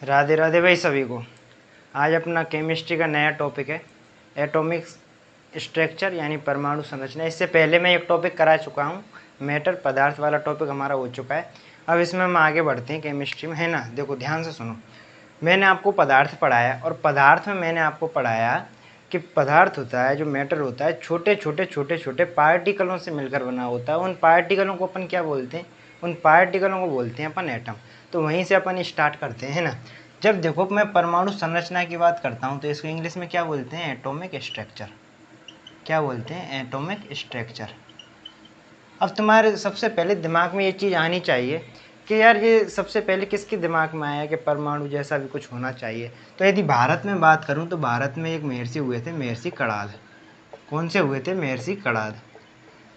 राधे राधे भाई सभी को। आज अपना केमिस्ट्री का नया टॉपिक है एटॉमिक स्ट्रक्चर यानी परमाणु संरचना। इससे पहले मैं एक टॉपिक करा चुका हूँ, मैटर पदार्थ वाला टॉपिक हमारा हो चुका है। अब इसमें हम आगे बढ़ते हैं केमिस्ट्री में, है ना। देखो ध्यान से सुनो, मैंने आपको पदार्थ पढ़ाया और पदार्थ में मैंने आपको पढ़ाया कि पदार्थ होता है जो मैटर होता है छोटे छोटे पार्टिकलों से मिलकर बना होता है। उन पार्टिकलों को अपन क्या बोलते हैं? उन पार्टिकलों को बोलते हैं अपन एटम। तो वहीं से अपन स्टार्ट करते हैं, है ना। जब देखो मैं परमाणु संरचना की बात करता हूँ तो इसको इंग्लिश में क्या बोलते हैं? Atomic structure. क्या बोलते हैं? Atomic structure. अब तुम्हारे सबसे पहले दिमाग में ये चीज़ आनी चाहिए कि यार ये सबसे पहले किसके दिमाग में आया कि परमाणु जैसा भी कुछ होना चाहिए। तो यदि भारत में बात करूं तो भारत में एक महर्षि हुए थे, महर्षि कणाद। कौन से हुए थे? महर्षि कणाद।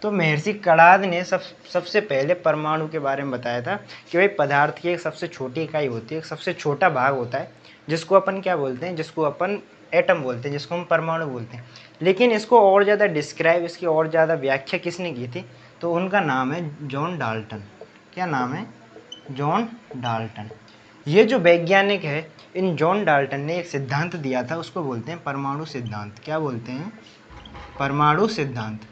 तो महर्षि कणाद ने सबसे पहले परमाणु के बारे में बताया था कि भाई पदार्थ की एक सबसे छोटी इकाई होती है, एक सबसे छोटा भाग होता है जिसको अपन क्या बोलते हैं? जिसको अपन एटम बोलते हैं, जिसको हम परमाणु बोलते हैं। लेकिन इसको और ज़्यादा डिस्क्राइब, इसकी और ज़्यादा व्याख्या किसने की थी? तो उनका नाम है जॉन डाल्टन। क्या नाम है? John Dalton. ये जो वैज्ञानिक है, इन जॉन डाल्टन ने एक सिद्धांत दिया था, उसको बोलते हैं परमाणु सिद्धांत। क्या बोलते हैं? परमाणु सिद्धांत।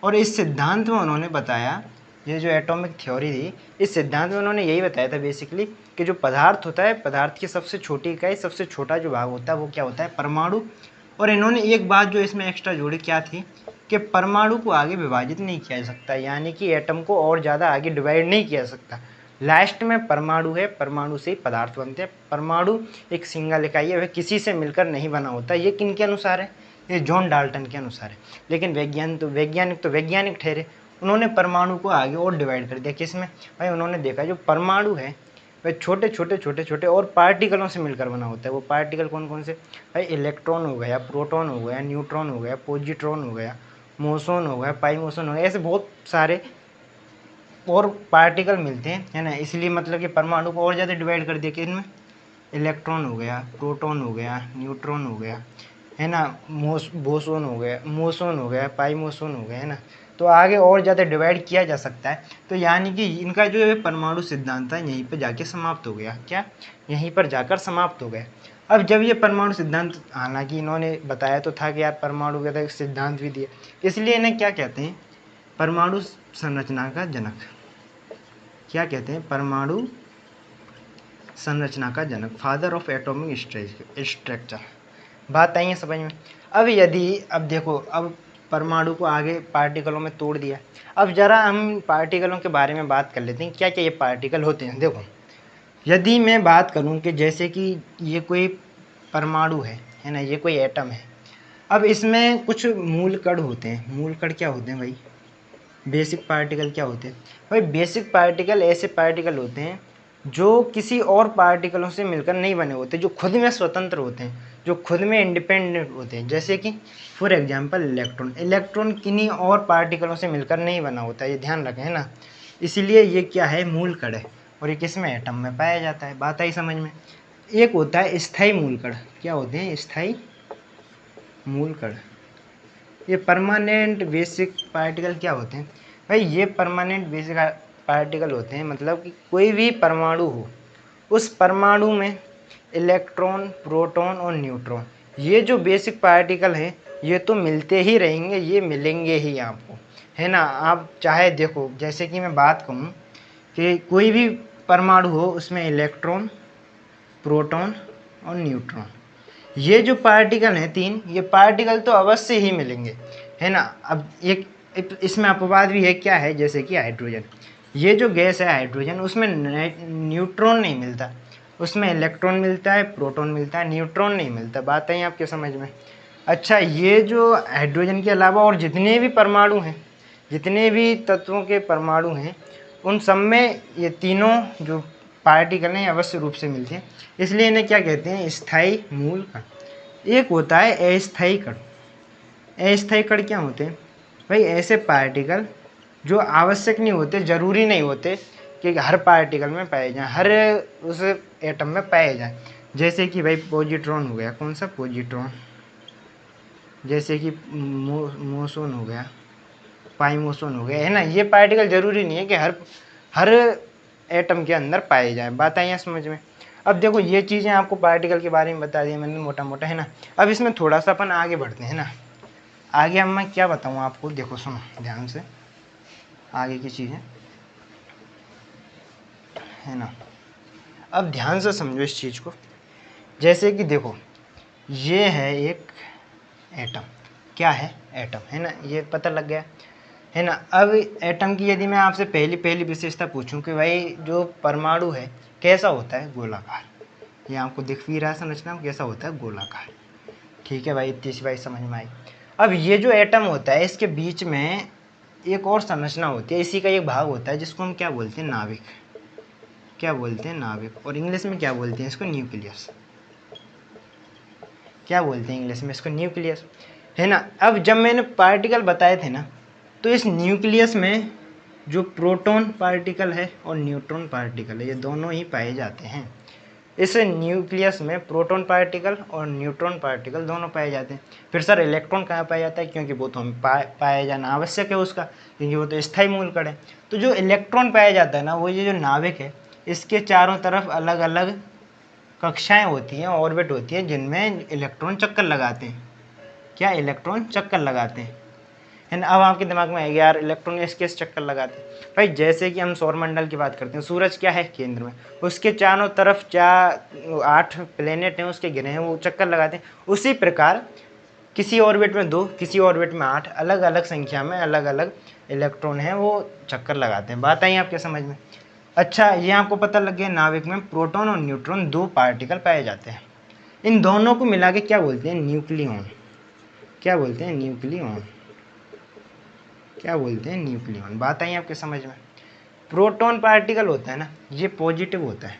और इस सिद्धांत में उन्होंने बताया, ये जो एटॉमिक थ्योरी थी, इस सिद्धांत में उन्होंने यही बताया था बेसिकली कि जो पदार्थ होता है, पदार्थ की सबसे छोटी इकाई, सबसे छोटा जो भाग होता है वो क्या होता है? परमाणु। और इन्होंने एक बात जो इसमें एक्स्ट्रा जोड़ी, क्या थी? कि परमाणु को आगे विभाजित नहीं किया जा सकता, यानी कि एटम को और ज़्यादा आगे डिवाइड नहीं किया जा सकता। लास्ट में परमाणु है, परमाणु से ही पदार्थ बनते हैं। परमाणु एक सिंगल इकाई है, वह किसी से मिलकर नहीं बना होता। ये किन के अनुसार है? ये जॉन डाल्टन के अनुसार है। लेकिन वैज्ञानिक वैज्ञानिक ठहरे, उन्होंने परमाणु को आगे और डिवाइड कर दिया। किसमें? भाई उन्होंने देखा जो परमाणु है वह छोटे और पार्टिकलों से मिलकर बना होता है। वो पार्टिकल कौन कौन से? भाई इलेक्ट्रॉन हो गया, प्रोटॉन हो गया, न्यूट्रॉन हो गया, पॉजिट्रॉन हो गया, मोसॉन हो गया, पाइमोसॉन हो गया, ऐसे बहुत सारे और पार्टिकल मिलते हैं, है ना। इसलिए मतलब कि परमाणु को और ज़्यादा डिवाइड कर दिया कि इनमें इलेक्ट्रॉन हो गया, प्रोटॉन हो गया, न्यूट्रॉन हो गया, है ना, बोसोन हो गया, मोसोन हो गया, पाइमोसोन हो गया, है ना। तो आगे और ज़्यादा डिवाइड किया जा सकता है। तो यानी कि इनका जो है परमाणु सिद्धांत है यहीं पर जाके समाप्त हो गया। क्या? यहीं पर जाकर समाप्त हो गया। अब जब ये परमाणु सिद्धांत, हालांकि इन्होंने बताया तो था कि यार परमाणु का सिद्धांत भी दिया, इसलिए इन्हें क्या कहते हैं? परमाणु संरचना का जनक। क्या कहते हैं? परमाणु संरचना का जनक, फादर ऑफ एटॉमिक स्ट्रक्चर। बात आई है समझ में? अब देखो, अब परमाणु को आगे पार्टिकलों में तोड़ दिया। अब जरा हम पार्टिकलों के बारे में बात कर लेते हैं, क्या क्या ये पार्टिकल होते हैं। देखो, यदि मैं बात करूं कि जैसे कि ये कोई परमाणु है ना, ये कोई एटम है। अब इसमें कुछ मूल कण होते हैं। मूल कण क्या होते हैं भाई? बेसिक पार्टिकल क्या होते हैं? भाई बेसिक पार्टिकल ऐसे पार्टिकल होते हैं जो किसी और पार्टिकलों से मिलकर नहीं बने होते, जो खुद में स्वतंत्र होते हैं, जो खुद में इंडिपेंडेंट होते हैं। जैसे कि फॉर एग्जांपल इलेक्ट्रॉन। इलेक्ट्रॉन किन्हीं और पार्टिकलों से मिलकर नहीं बना होता, ये ध्यान रखें, है ना। इसीलिए ये क्या है? मूल कण है। और ये किस में? एटम में पाया जाता है। बात आई समझ में? एक होता है स्थायी मूल कण। क्या होते हैं? स्थायी मूल कण। ये परमानेंट बेसिक पार्टिकल क्या होते हैं? भाई ये परमानेंट बेसिक पार्टिकल होते हैं, मतलब कि कोई भी परमाणु हो, उस परमाणु में इलेक्ट्रॉन, प्रोटॉन और न्यूट्रॉन, ये जो बेसिक पार्टिकल हैं, ये तो मिलते ही रहेंगे, ये मिलेंगे ही आपको, है ना। आप चाहे देखो, जैसे कि मैं बात कहूँ कि कोई भी परमाणु हो, उसमें इलेक्ट्रॉन, प्रोटॉन और न्यूट्रॉन, ये जो पार्टिकल हैं तीन, ये पार्टिकल तो अवश्य ही मिलेंगे, है ना। अब एक इसमें अपवाद भी है। क्या है? जैसे कि हाइड्रोजन। ये जो गैस है हाइड्रोजन, उसमें न्यूट्रॉन नहीं मिलता, उसमें इलेक्ट्रॉन मिलता है, प्रोटॉन मिलता है, न्यूट्रॉन नहीं मिलता। बात है आपके समझ में? अच्छा, ये जो हाइड्रोजन के अलावा और जितने भी परमाणु हैं, जितने भी तत्वों के परमाणु हैं, उन सब में ये तीनों जो पार्टिकल हैं अवश्य रूप से मिलते हैं। इसलिए इन्हें क्या कहते हैं? स्थायी मूल कण। एक होता है अस्थायी कण। अस्थायी कण क्या होते हैं? भाई ऐसे पार्टिकल जो आवश्यक नहीं होते, जरूरी नहीं होते कि हर पार्टिकल में पाए जाएं, हर उस एटम में पाए जाएं। जैसे कि भाई पॉजिट्रॉन हो गया। कौन सा? पॉजिट्रॉन। जैसे कि मोसोन हो गया, पाइमोसोन हो गया, है ना। ये पार्टिकल जरूरी नहीं है कि हर हर एटम के अंदर पाए जाएं। बात आई है समझ में? अब देखो ये चीज़ें आपको पार्टिकल के बारे में बता दी मैंने मोटा मोटा, है ना। अब इसमें थोड़ा सा अपन आगे बढ़ते हैं ना। आगे अब मैं क्या बताऊँ आपको, देखो सुनो ध्यान से आगे की चीज़ें, है ना। अब ध्यान से समझो इस चीज़ को। जैसे कि देखो ये है एक एटम, क्या है, एटम, है ना, ये पता लग गया, है ना। अब एटम की यदि मैं आपसे पहली विशेषता पूछूं कि भाई जो परमाणु है कैसा होता है, गोलाकार। ये आपको दिख भी रहा है संरचना कैसा होता है, गोलाकार। ठीक है भाई, इतनी सी बात समझ में आई। अब ये जो एटम होता है इसके बीच में एक और संरचना होती है, इसी का एक भाग होता है जिसको हम क्या बोलते हैं, नाभिक। क्या बोलते हैं, नाभिक। और इंग्लिश में क्या बोलते हैं इसको, न्यूक्लियस। क्या बोलते हैं इंग्लिश में इसको, न्यूक्लियस, है ना। अब जब मैंने पार्टिकल बताए थे ना, तो इस न्यूक्लियस में जो प्रोटॉन पार्टिकल है और न्यूट्रॉन पार्टिकल है, ये दोनों ही पाए जाते हैं। इस न्यूक्लियस में प्रोटॉन पार्टिकल और न्यूट्रॉन पार्टिकल दोनों पाए जाते हैं। फिर सर इलेक्ट्रॉन कहाँ पाया जाता है, क्योंकि वो तो हमें पाया जाना आवश्यक है उसका, क्योंकि वो तो स्थायी मूलकण है। तो जो इलेक्ट्रॉन पाया जाता है ना, वो ये जो नाभिक है इसके चारों तरफ अलग अलग कक्षाएं होती हैं, ऑर्बिट होती है, जिनमें इलेक्ट्रॉन चक्कर लगाते हैं। क्या, इलेक्ट्रॉन चक्कर लगाते हैं, है ना। अब आपके दिमाग में आएगा यार इलेक्ट्रॉन इसके चक्कर लगाते हैं। भाई जैसे कि हम सौरमंडल की बात करते हैं, सूरज क्या है, केंद्र में, उसके चारों तरफ 8 प्लेनेट हैं, उसके ग्रह हैं, वो चक्कर लगाते हैं। उसी प्रकार किसी ऑर्बिट में 2, किसी ऑर्बिट में 8, अलग अलग संख्या में अलग अलग इलेक्ट्रॉन हैं, वो चक्कर लगाते हैं। बात आई आपके समझ में। अच्छा, ये आपको पता लग गया नाभिक में प्रोटॉन और न्यूट्रॉन 2 पार्टिकल पाए जाते हैं। इन दोनों को मिला के क्या बोलते हैं, न्यूक्लियॉन। क्या बोलते हैं, न्यूक्लियॉन। क्या बोलते हैं, न्यूक्लियॉन। बात आई आपके समझ में। प्रोटॉन पार्टिकल होता है ना, ये पॉजिटिव होता है।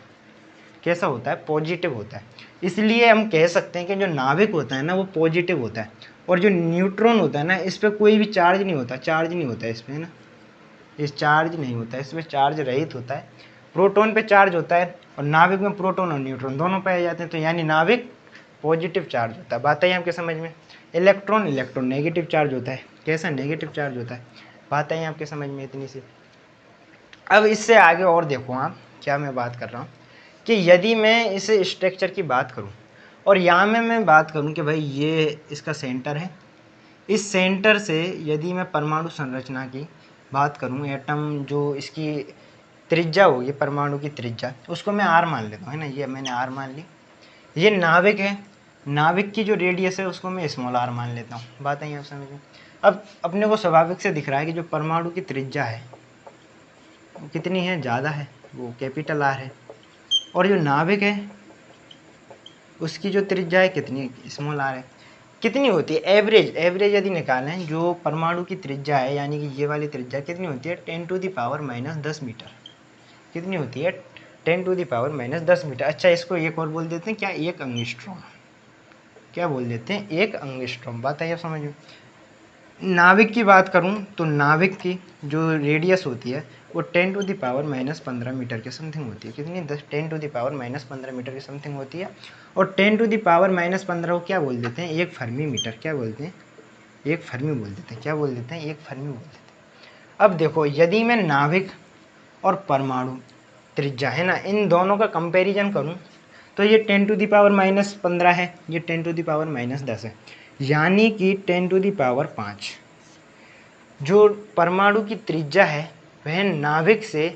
कैसा होता है, पॉजिटिव होता है। इसलिए हम कह सकते हैं कि जो नाभिक होता है ना वो पॉजिटिव होता है, और जो न्यूट्रॉन होता है ना इस पर कोई भी चार्ज नहीं होता, चार्ज नहीं होता है इस पर, है ना, इस चार्ज नहीं होता है, इसमें चार्ज रहित होता है। प्रोटॉन पे चार्ज होता है, और नाभिक में प्रोटॉन और न्यूट्रॉन दोनों पाए जाते हैं, तो यानी नाभिक पॉजिटिव चार्ज होता है। बात आई आपके समझ में। इलेक्ट्रॉन नेगेटिव चार्ज होता है। कैसा, नेगेटिव चार्ज होता है। बात आई आपके समझ में इतनी सी। अब इससे आगे और देखो आप क्या मैं बात कर रहा हूँ, कि यदि मैं इस स्ट्रक्चर की बात करूँ और यहाँ में मैं बात करूँ कि भाई ये इसका सेंटर है, इस सेंटर से यदि मैं परमाणु संरचना की बात करूँ, एटम जो इसकी त्रिज्या होगी, परमाणु की त्रिज्या, उसको मैं आर मान लेता हूँ, है ना, ये मैंने आर मान ली। ये नाभिक है, नाभिक की जो रेडियस है उसको मैं स्मॉल आर मान लेता हूँ। बात है आप समझ में। अब अपने को स्वाभाविक से दिख रहा है कि जो परमाणु की त्रिज्या है वो कितनी है, ज़्यादा है, वो कैपिटल आर है, और जो नाभिक है उसकी जो त्रिज्या है कितनी, स्मॉल आर है। कितनी होती है, एवरेज यदि निकालें, जो परमाणु की त्रिज्या है यानी कि ये वाली त्रिज्या कितनी होती है, 10⁻⁻10 मीटर। कितनी होती है, 10⁻⁻10 मीटर। अच्छा, इसको एक और बोल देते हैं, क्या, एक एंगस्ट्रॉम। क्या बोल देते हैं, एक एंगस्ट्रॉम। बात है आप समझ में। नाभिक की बात करूं तो नाभिक की जो रेडियस होती है वो 10⁻⁻15 मीटर के समथिंग होती है। कितनी, 10⁻⁻15 मीटर के समथिंग होती है। और 10⁻⁻15 को क्या बोल देते हैं, एक फर्मी मीटर। क्या बोलते हैं, एक फर्मी बोल देते हैं। क्या बोल देते हैं, एक फर्मी बोल देते हैं। अब देखो यदि मैं नाभिक और परमाणु त्रिज्या, है ना, इन दोनों का कंपैरिजन करूं तो ये 10⁻⁻15 है, ये 10⁻⁻10 है, यानी कि 10⁻5 जो परमाणु की त्रिज्या है वह नाभिक से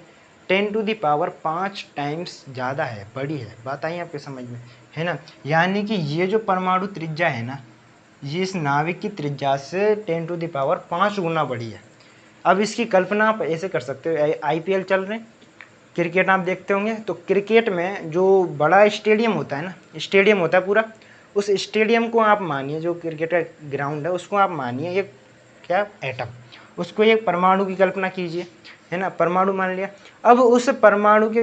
10⁻5 टाइम्स ज़्यादा है, बड़ी है। बात आई आपके समझ में, है ना। यानी कि ये जो परमाणु त्रिज्या है ना, ये इस नाभिक की त्रिज्या से 10⁻5 गुना बड़ी है। अब इसकी कल्पना आप ऐसे कर सकते हो, IPL चल रहे हैं, क्रिकेट आप देखते होंगे, तो क्रिकेट में जो बड़ा स्टेडियम होता है ना, स्टेडियम होता है पूरा, उस स्टेडियम को आप मानिए, जो क्रिकेट का ग्राउंड है उसको आप मानिए एक, क्या, एटम। उसको एक परमाणु की कल्पना कीजिए, है ना, परमाणु मान लिया। अब उस परमाणु के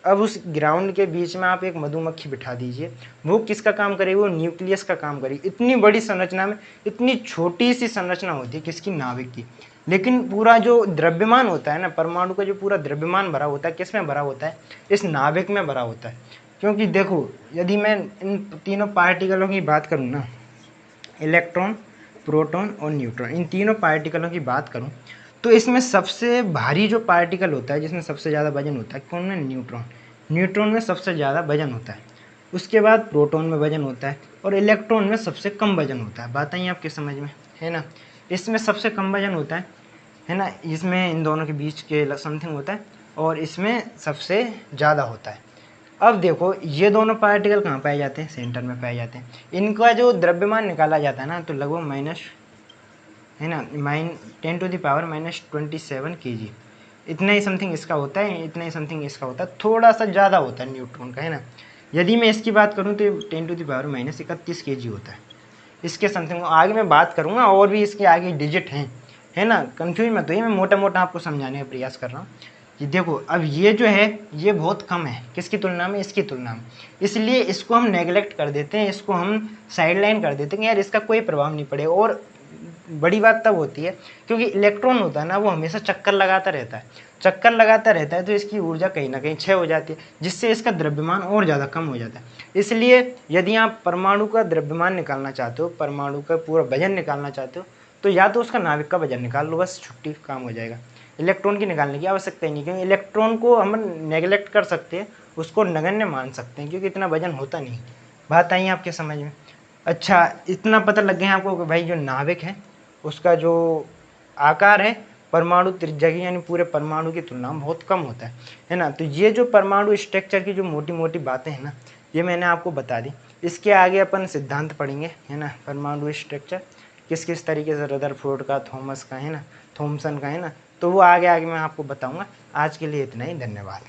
अब उस ग्राउंड के बीच में आप एक मधुमक्खी बिठा दीजिए, वो किसका काम करेगी, वो न्यूक्लियस का काम करेगी। इतनी बड़ी संरचना में इतनी छोटी सी संरचना होती है किसकी, नाभिक की, लेकिन पूरा जो द्रव्यमान होता है ना, परमाणु का जो पूरा द्रव्यमान भरा होता है, किस में भरा होता है, इस नाभिक में भरा होता है। क्योंकि देखो यदि मैं इन तीनों पार्टिकलों की बात करूँ ना, इलेक्ट्रॉन, प्रोटॉन और न्यूट्रॉन, इन तीनों पार्टिकलों की बात करूं तो इसमें सबसे भारी जो पार्टिकल होता है, जिसमें सबसे ज़्यादा वजन होता है, कौन है, न्यूट्रॉन। न्यूट्रॉन में सबसे ज़्यादा वजन होता है, उसके बाद प्रोटॉन में वजन होता है और इलेक्ट्रॉन में सबसे कम वजन होता है। बात आई आपके समझ में, है ना। इसमें सबसे कम वजन होता है ना, इसमें इन दोनों के बीच के समथिंग होता है और इसमें सबसे ज़्यादा होता है। अब देखो ये दोनों पार्टिकल कहाँ पाए जाते हैं, सेंटर में पाए जाते हैं। इनका जो द्रव्यमान निकाला जाता है ना, तो लगभग माइनस, है ना, 10⁻⁻27 kg, इतना ही समथिंग इसका होता है, इतना ही समथिंग इसका होता है, थोड़ा सा ज़्यादा होता है न्यूट्रॉन का, है ना। यदि मैं इसकी बात करूँ तो 10⁻31 kg होता है, इसके समथिंग आगे मैं बात करूँगा, और भी इसके आगे डिजिट हैं, है ना। कन्फ्यूज मत होइए, मैं मोटा मोटा आपको समझाने का प्रयास कर रहा हूँ कि देखो अब ये जो है ये बहुत कम है, किसकी तुलना में, इसकी तुलना में, इसलिए इसको हम नेगलेक्ट कर देते हैं, इसको हम साइडलाइन कर देते हैं कि यार इसका कोई प्रभाव नहीं पड़े। और बड़ी बात तब होती है क्योंकि इलेक्ट्रॉन होता है ना, वो हमेशा चक्कर लगाता रहता है, चक्कर लगाता रहता है, तो इसकी ऊर्जा कहीं ना कहीं क्षय हो जाती है, जिससे इसका द्रव्यमान और ज़्यादा कम हो जाता है। इसलिए यदि आप परमाणु का द्रव्यमान निकालना चाहते हो, परमाणु का पूरा वजन निकालना चाहते हो, तो या तो उसका नाभिक का वजन निकाल लो, बस छुट्टी, काम हो जाएगा। इलेक्ट्रॉन की निकालने की आवश्यकता ही नहीं, क्योंकि इलेक्ट्रॉन को हम नेगलेक्ट कर सकते हैं, उसको नगण्य मान सकते हैं, क्योंकि इतना वजन होता नहीं। बात आई आपके समझ में। अच्छा, इतना पता लग गया आपको कि भाई जो नाभिक है उसका जो आकार है परमाणु त्रिज्या की, यानी पूरे परमाणु की तुलना में बहुत कम होता है ना। तो ये जो परमाणु स्ट्रक्चर की जो मोटी मोटी बातें हैं ना, ये मैंने आपको बता दी। इसके आगे अपन सिद्धांत पढ़ेंगे, है ना, परमाणु स्ट्रक्चर किस किस तरीके से, रदरफोर्ड का, थॉमस का, है ना, थॉमसन का, है ना, तो वो आगे आगे मैं आपको बताऊंगा। आज के लिए इतना ही, धन्यवाद।